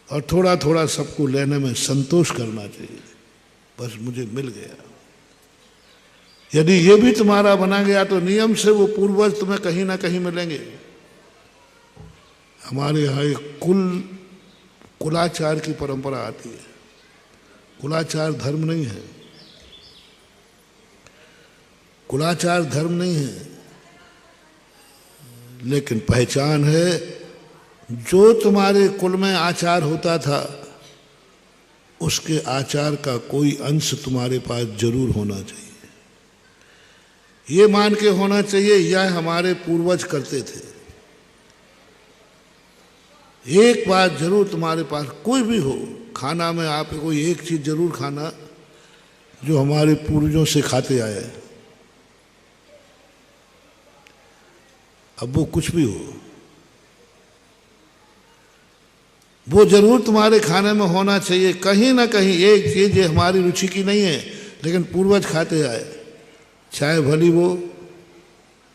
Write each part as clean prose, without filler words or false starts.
और थोड़ा थोड़ा सबको लेने में संतोष करना चाहिए, बस मुझे मिल गया। यदि ये भी तुम्हारा बना गया तो नियम से वो पूर्वज तुम्हें कहीं ना कहीं मिलेंगे। हमारे यहाँ एक कुलाचार की परंपरा आती है। कुलाचार धर्म नहीं है, कुलाचार धर्म नहीं है, लेकिन पहचान है। जो तुम्हारे कुल में आचार होता था उसके आचार का कोई अंश तुम्हारे पास जरूर होना चाहिए। ये मान के होना चाहिए यह हमारे पूर्वज करते थे। एक बात जरूर तुम्हारे पास कोई भी हो, खाना में आप कोई एक चीज जरूर खाना जो हमारे पूर्वजों से खाते आए। अब वो कुछ भी हो, वो जरूर तुम्हारे खाने में होना चाहिए। कहीं ना कहीं एक चीज ये हमारी रुचि की नहीं है लेकिन पूर्वज खाते आए, चाहे भली वो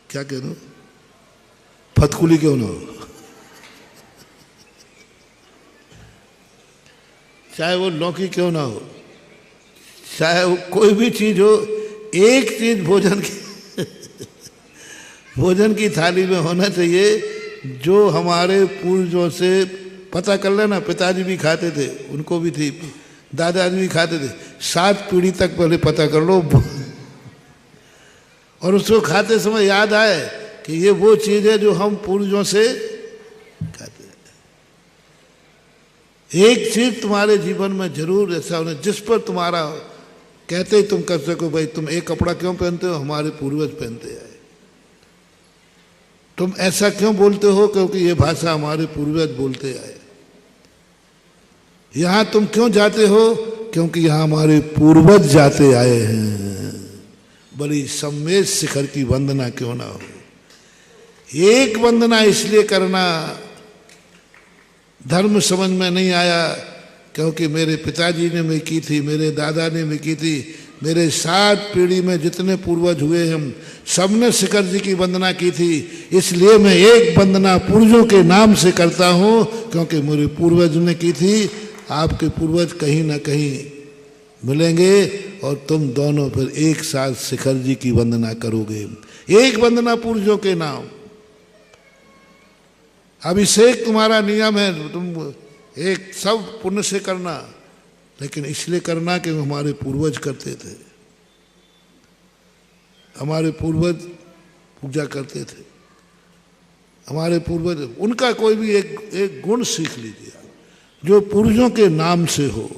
क्या कह दो फतकुली क्यों ना हो, चाहे वो लौकी क्यों ना हो, चाहे वो कोई भी चीज हो, एक चीज भोजन की थाली में होना चाहिए जो हमारे पूर्वजों से पता कर लेना। पिताजी भी खाते थे, उनको भी थी, दादाजी भी खाते थे, 7 पीढ़ी तक पहले पता कर लो और उसको खाते समय याद आए कि ये वो चीज है जो हम पूर्वजों से खाते हैं। एक चीज तुम्हारे जीवन में जरूर ऐसा होना जिस पर तुम्हारा कहते ही तुम कर सको, भाई तुम एक कपड़ा क्यों पहनते हो, हमारे पूर्वज पहनते आए। तुम ऐसा क्यों बोलते हो, क्योंकि ये भाषा हमारे पूर्वज बोलते आए। यहां तुम क्यों जाते हो, क्योंकि यहां हमारे पूर्वज जाते आए हैं। बड़ी सम्मेद शिखर की वंदना क्यों ना हो, एक वंदना इसलिए करना धर्म समझ में नहीं आया क्योंकि मेरे पिताजी ने भी की थी, मेरे दादा ने भी की थी, मेरे 7 पीढ़ी में जितने पूर्वज हुए हम सबने शिखर जी की वंदना की थी। इसलिए मैं एक वंदना पूर्वजों के नाम से करता हूं क्योंकि मेरे पूर्वज ने की थी। आपके पूर्वज कहीं ना कहीं मिलेंगे और तुम दोनों फिर एक साथ शिखर जी की वंदना करोगे। एक वंदना पूर्वजों के नाम। अभिषेक तुम्हारा नियम है, तुम एक सब पुण्य से करना, लेकिन इसलिए करना कि हमारे पूर्वज करते थे। हमारे पूर्वज पूजा करते थे, हमारे पूर्वज, उनका कोई भी एक गुण सीख लीजिए जो पूर्वजों के नाम से हो।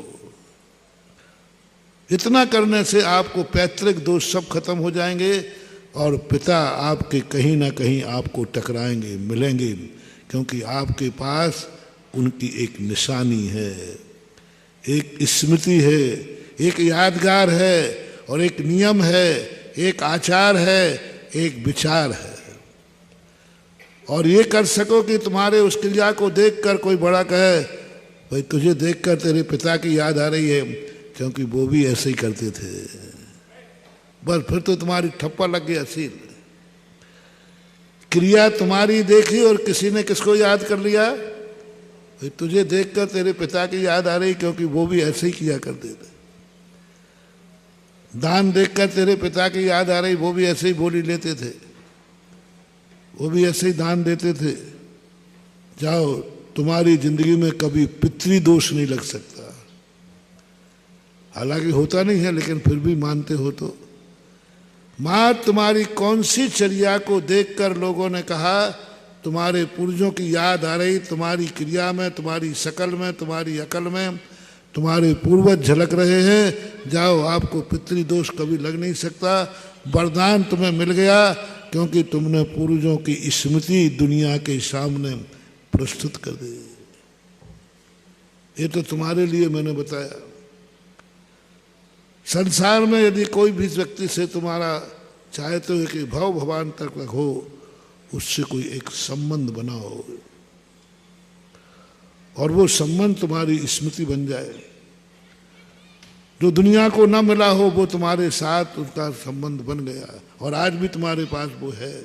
इतना करने से आपको पैतृक दोष सब खत्म हो जाएंगे और पिता आपके कहीं ना कहीं आपको टकराएंगे, मिलेंगे, क्योंकि आपके पास उनकी एक निशानी है, एक स्मृति है, एक यादगार है और एक नियम है, एक आचार है, एक विचार है। और ये कर सको कि तुम्हारे उस क्रिया को देखकर कोई बड़ा कहे भाई तुझे देखकर तेरे पिता की याद आ रही है क्योंकि वो भी ऐसे ही करते थे। बस फिर तो तुम्हारी ठप्पा लग गई असील। क्रिया तुम्हारी देखी और किसी ने किसको याद कर लिया, भाई तुझे देखकर तेरे पिता की याद आ रही क्योंकि वो भी ऐसे ही किया करते थे। दान देखकर तेरे पिता की याद आ रही, वो भी ऐसे ही बोली लेते थे, वो भी ऐसे ही दान देते थे। जाओ, तुम्हारी जिंदगी में कभी पितृदोष नहीं लग सकता। हालांकि होता नहीं है लेकिन फिर भी मानते हो तो। मां तुम्हारी कौन सी चर्या को देखकर लोगों ने कहा तुम्हारे पूर्वजों की याद आ रही, तुम्हारी क्रिया में, तुम्हारी शकल में, तुम्हारी अकल में तुम्हारे पूर्वज झलक रहे हैं। जाओ, आपको पितृदोष कभी लग नहीं सकता। वरदान तुम्हें मिल गया क्योंकि तुमने पूर्वजों की स्मृति दुनिया के सामने प्रस्तुत कर दी। ये तो तुम्हारे लिए मैंने बताया। संसार में यदि कोई भी व्यक्ति से तुम्हारा चाहते हो कि भव भवान तक हो, उससे कोई एक संबंध बनाओ और वो संबंध तुम्हारी स्मृति बन जाए। जो दुनिया को न मिला हो वो तुम्हारे साथ उसका संबंध बन गया और आज भी तुम्हारे पास वो है।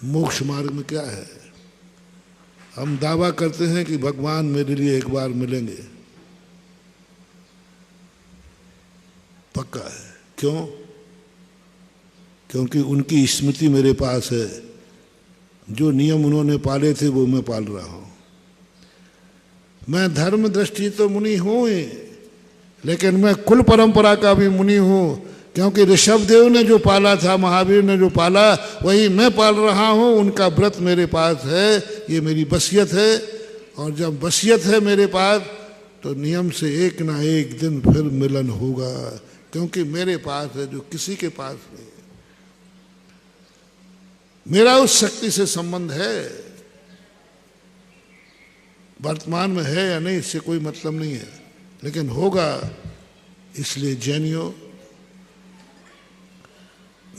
मोक्ष मार्ग में क्या है, हम दावा करते हैं कि भगवान मेरे लिए एक बार मिलेंगे, पक्का है। क्यों? क्योंकि उनकी स्मृति मेरे पास है। जो नियम उन्होंने पाले थे वो मैं पाल रहा हूं। मैं धर्म दृष्टि तो मुनि हूं ही, लेकिन मैं कुल परंपरा का भी मुनि हूं, क्योंकि ऋषभदेव ने जो पाला था, महावीर ने जो पाला, वही मैं पाल रहा हूं। उनका व्रत मेरे पास है, ये मेरी वसीयत है। और जब वसीयत है मेरे पास, तो नियम से एक ना एक दिन फिर मिलन होगा, क्योंकि मेरे पास है जो किसी के पास नहीं है। मेरा उस शक्ति से संबंध है। वर्तमान में है या नहीं इससे कोई मतलब नहीं है, लेकिन होगा। इसलिए जैनियों,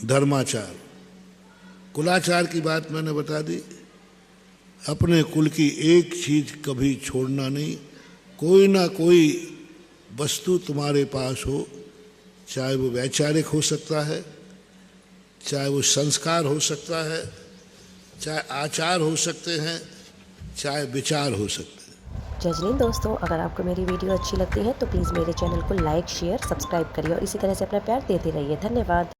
धर्माचार, कुलाचार की बात मैंने बता दी। अपने कुल की एक चीज कभी छोड़ना नहीं। कोई ना कोई वस्तु तुम्हारे पास हो, चाहे वो वैचारिक हो सकता है, चाहे वो संस्कार हो सकता है, चाहे आचार हो सकते हैं, चाहे विचार हो सकते हैं। जय हिंद दोस्तों, अगर आपको मेरी वीडियो अच्छी लगती है तो प्लीज़ मेरे चैनल को लाइक, शेयर, सब्सक्राइब करिए और इसी तरह से अपना प्यार देते रहिए। धन्यवाद।